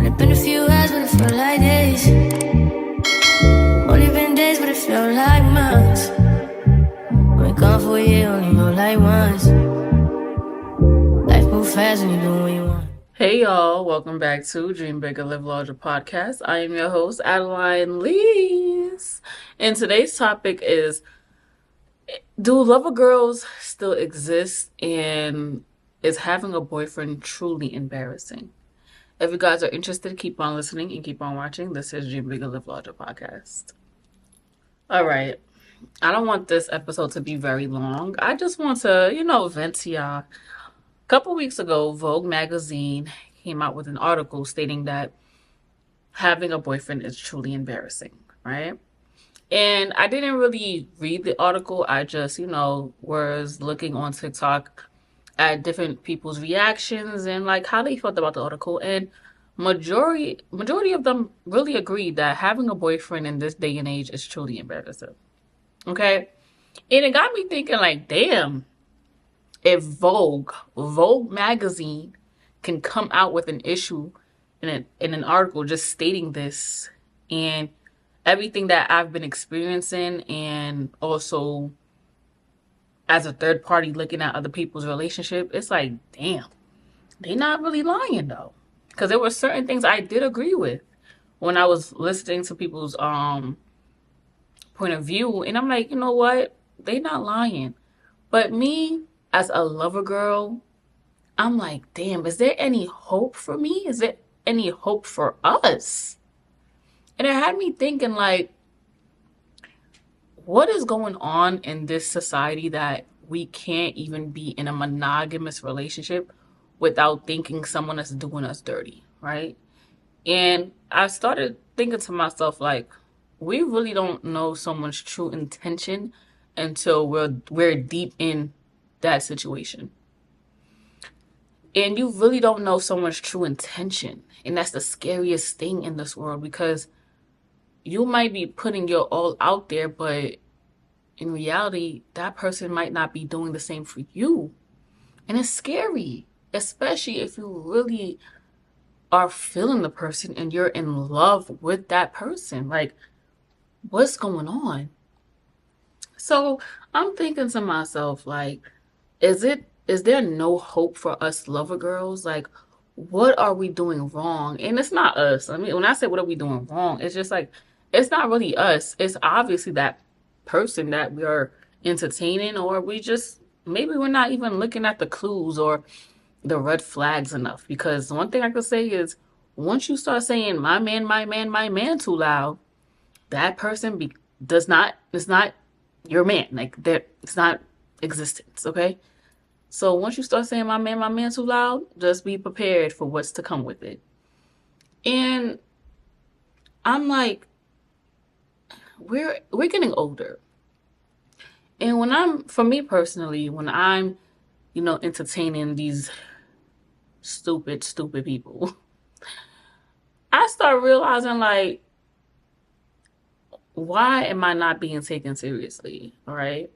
Only been a few hours, but it felt like days. Only been days, but it felt like months. We gone for a year, only know like once. Life move fast when you do what you want. Hey y'all, welcome back to Dream Bigger, Live Larger podcast. I am your host, Adeline Lees. And today's topic is, do lover girls still exist, and is having a boyfriend truly embarrassing? If you guys are interested, keep on listening and keep on watching. This is Dream Bigger, Live Larger podcast. All right. I don't want this episode to be very long. I just want to, vent to y'all. A couple weeks ago, Vogue magazine came out with an article stating that having a boyfriend is truly embarrassing, right? And I didn't really read the article. I just, was looking on TikTok at different people's reactions and like how they felt about the article. And majority of them really agreed that having a boyfriend in this day and age is truly embarrassing. Okay? And it got me thinking like, damn, if Vogue magazine can come out with an issue in an article just stating this, and everything that I've been experiencing, and also as a third party looking at other people's relationship, it's like, damn, they not really lying though. Because there were certain things I did agree with when I was listening to people's point of view, and I'm like, you know what? They not lying. But me, as a lover girl, I'm like, damn, is there any hope for me? Is there any hope for us? And it had me thinking, like, what is going on in this society that we can't even be in a monogamous relationship without thinking someone is doing us dirty, right? And I started thinking to myself, like, we really don't know someone's true intention until we're deep in that situation. And you really don't know someone's true intention. And that's the scariest thing in this world, because you might be putting your all out there, but in reality, that person might not be doing the same for you. And it's scary, especially if you really are feeling the person and you're in love with that person. Like, what's going on? So I'm thinking to myself, like, is there no hope for us lover girls? Like, what are we doing wrong? And it's not us. I mean, when I say what are we doing wrong, it's just like, it's not really us. It's obviously that person that we are entertaining, or maybe we're not even looking at the clues or the red flags enough. Because one thing I could say is, once you start saying my man, my man, my man too loud, that person is not your man. Like, that, it's not existence, okay? So once you start saying my man too loud, just be prepared for what's to come with it. And I'm like, we're getting older. And for me personally, when I'm, entertaining these stupid people, I start realizing, like, why am I not being taken seriously? All right.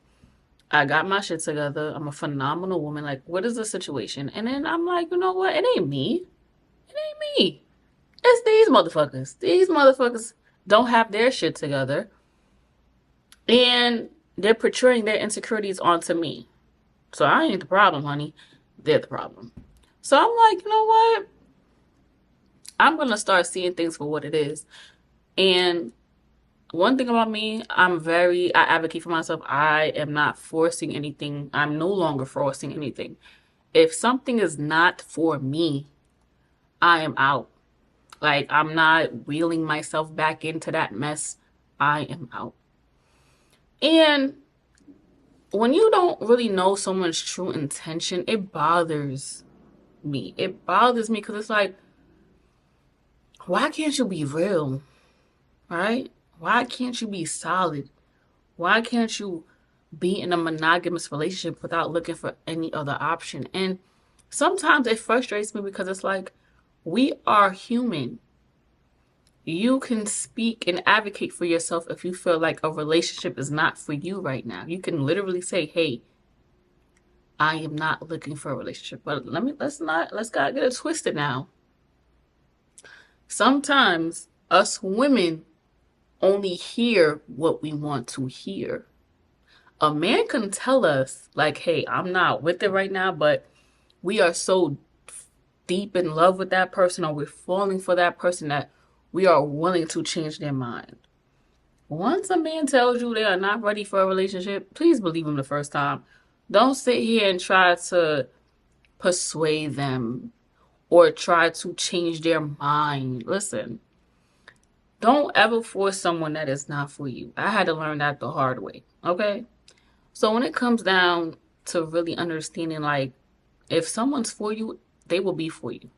I got my shit together. I'm a phenomenal woman. Like, what is the situation? And then I'm like, you know what? It ain't me. It ain't me. It's these motherfuckers. These motherfuckers don't have their shit together. And they're portraying their insecurities onto me. So I ain't the problem, honey. They're the problem. So I'm like, you know what? I'm going to start seeing things for what it is. And one thing about me, I advocate for myself. I am not forcing anything. I'm no longer forcing anything. If something is not for me, I am out. Like, I'm not wheeling myself back into that mess. I am out. And when you don't really know someone's true intention, it bothers me. It bothers me because it's like, why can't you be real? Right? Why can't you be solid? Why can't you be in a monogamous relationship without looking for any other option? And sometimes it frustrates me because it's like, we are human. You can speak and advocate for yourself if you feel like a relationship is not for you right now. You can literally say, hey, I am not looking for a relationship. But let's not get it twisted now. Sometimes us women only hear what we want to hear. A man can tell us, like, hey, I'm not with it right now, but we are so deep in love with that person, or we're falling for that person, that we are willing to change their mind. Once a man tells you they are not ready for a relationship, please believe him the first time. Don't sit here and try to persuade them or try to change their mind. Listen, don't ever force someone that is not for you. I had to learn that the hard way, okay? So when it comes down to really understanding, like, if someone's for you, they will be for you.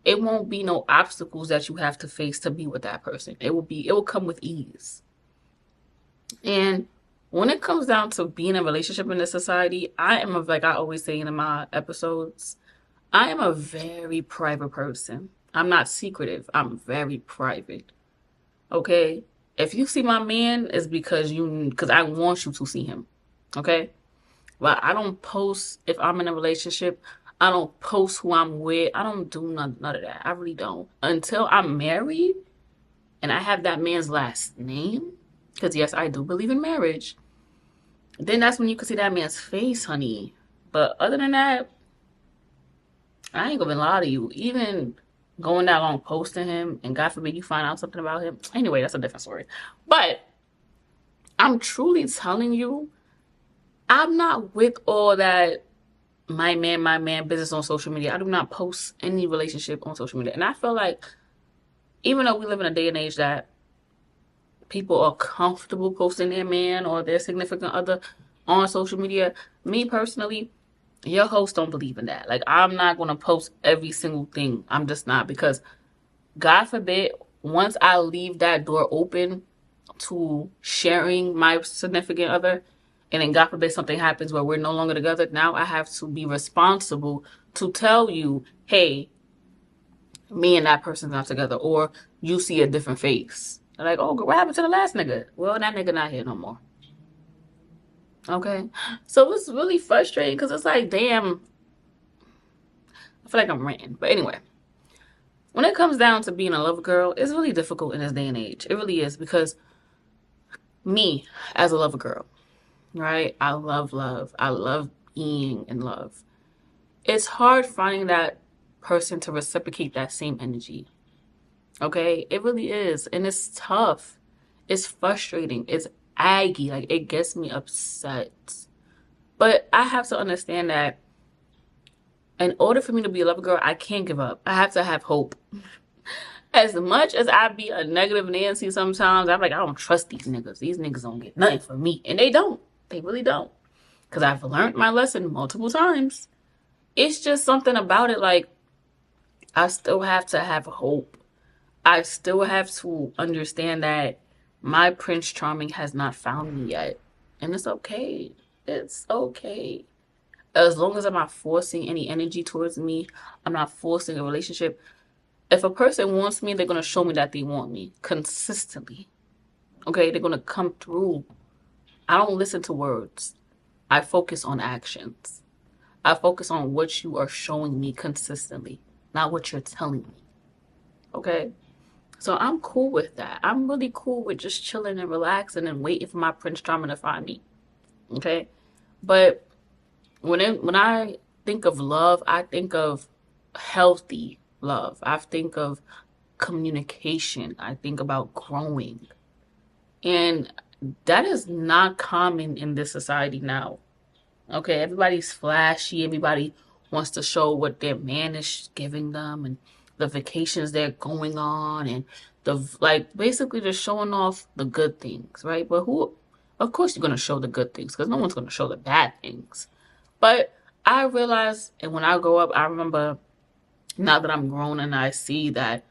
It won't be no obstacles that you have to face to be with that person. It will come with ease. And when it comes down to being in a relationship in this society, like I always say in my episodes, I am a very private person. I'm not secretive. I'm very private. Okay? If you see my man, it's because I want you to see him. Okay? But I don't post if I'm in a relationship. I don't post who I'm with. I don't do none of that. I really don't. Until I'm married and I have that man's last name, because yes, I do believe in marriage, then that's when you can see that man's face, honey. But other than that, I ain't gonna lie to you. Even going that long posting him, and God forbid you find out something about him. Anyway, that's a different story. But I'm truly telling you, I'm not with all that my man business on social media. I do not post any relationship on social media. And I feel like even though we live in a day and age that people are comfortable posting their man or their significant other on social media, me personally, your host don't believe in that. Like, I'm not going to post every single thing. I'm just not, because God forbid, once I leave that door open to sharing my significant other, and then God forbid something happens where we're no longer together, now I have to be responsible to tell you, hey, me and that person's not together, or you see a different face. They're like, oh, what happened to the last nigga? Well, that nigga not here no more. Okay? So it's really frustrating, because it's like, damn, I feel like I'm ranting. But anyway, when it comes down to being a lover girl, it's really difficult in this day and age. It really is, because me, as a lover girl, right? I love love. I love being in love. It's hard finding that person to reciprocate that same energy. Okay? It really is. And it's tough. It's frustrating. It's aggy. Like, it gets me upset. But I have to understand that in order for me to be a lover girl, I can't give up. I have to have hope. As much as I be a negative Nancy sometimes, I'm like, I don't trust these niggas. These niggas don't get nothing from me. And they don't. They really don't. Because I've learned my lesson multiple times. It's just something about it, like, I still have to have hope. I still have to understand that my Prince Charming has not found me yet. And it's okay. It's okay. As long as I'm not forcing any energy towards me, I'm not forcing a relationship. If a person wants me, they're going to show me that they want me consistently. Okay? They're going to come through. I don't listen to words. I focus on actions. I focus on what you are showing me consistently, not what you're telling me. Okay? So I'm cool with that. I'm really cool with just chilling and relaxing and waiting for my Prince Charming to find me. Okay? But when I think of love, I think of healthy love. I think of communication. I think about growing. And that is not common in this society now. Okay, everybody's flashy. Everybody wants to show what their man is giving them and the vacations they're going on, and basically just showing off the good things, right? But of course you're going to show the good things, because no one's going to show the bad things. But I realize, and when I grow up, I remember, now that I'm grown, and I see that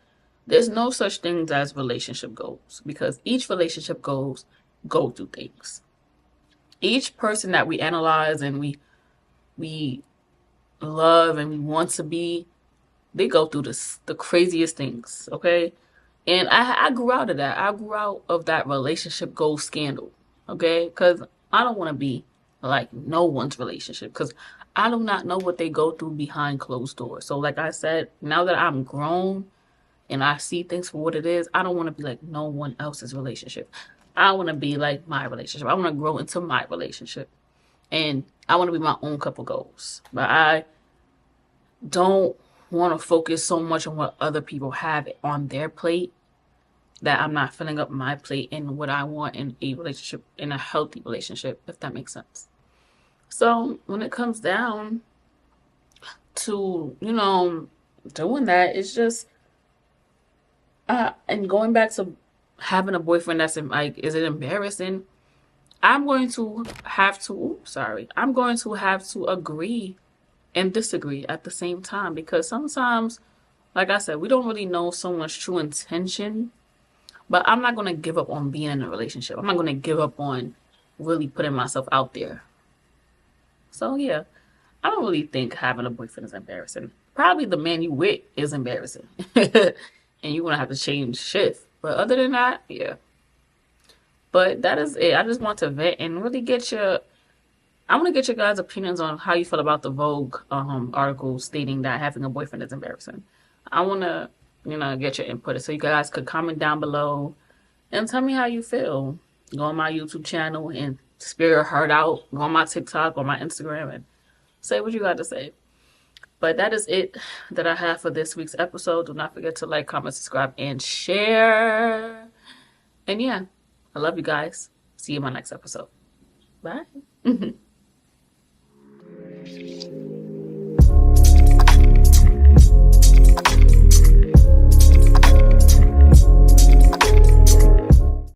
there's no such things as relationship goals, because each relationship go through things. Each person that we analyze and we love and we want to be, they go through the craziest things, okay? And I grew out of that. I grew out of that relationship goal scandal, okay? Because I don't want to be like no one's relationship, because I do not know what they go through behind closed doors. So like I said, now that I'm grown and I see things for what it is, I don't want to be like no one else's relationship. I want to be like my relationship. I want to grow into my relationship. And I want to be my own couple goals. But I don't want to focus so much on what other people have on their plate that I'm not filling up my plate in what I want in a relationship, in a healthy relationship, if that makes sense. So when it comes down to, doing that, it's just, and going back to having a boyfriend that's like, is it embarrassing? I'm going to have to, I'm going to have to agree and disagree at the same time, because sometimes, like I said, we don't really know someone's true intention, but I'm not going to give up on being in a relationship. I'm not going to give up on really putting myself out there. So yeah, I don't really think having a boyfriend is embarrassing. Probably the man you with is embarrassing. And you're going to have to change shift. But other than that, yeah. But that is it. I just want to vent and really I want to get your guys' opinions on how you feel about the Vogue article stating that having a boyfriend is embarrassing. I want to, get your input. So you guys could comment down below and tell me how you feel. Go on my YouTube channel and spill your heart out. Go on my TikTok or my Instagram and say what you got to say. But that is it that I have for this week's episode. Do not forget to like, comment, subscribe, and share. And yeah, I love you guys. See you in my next episode. Bye.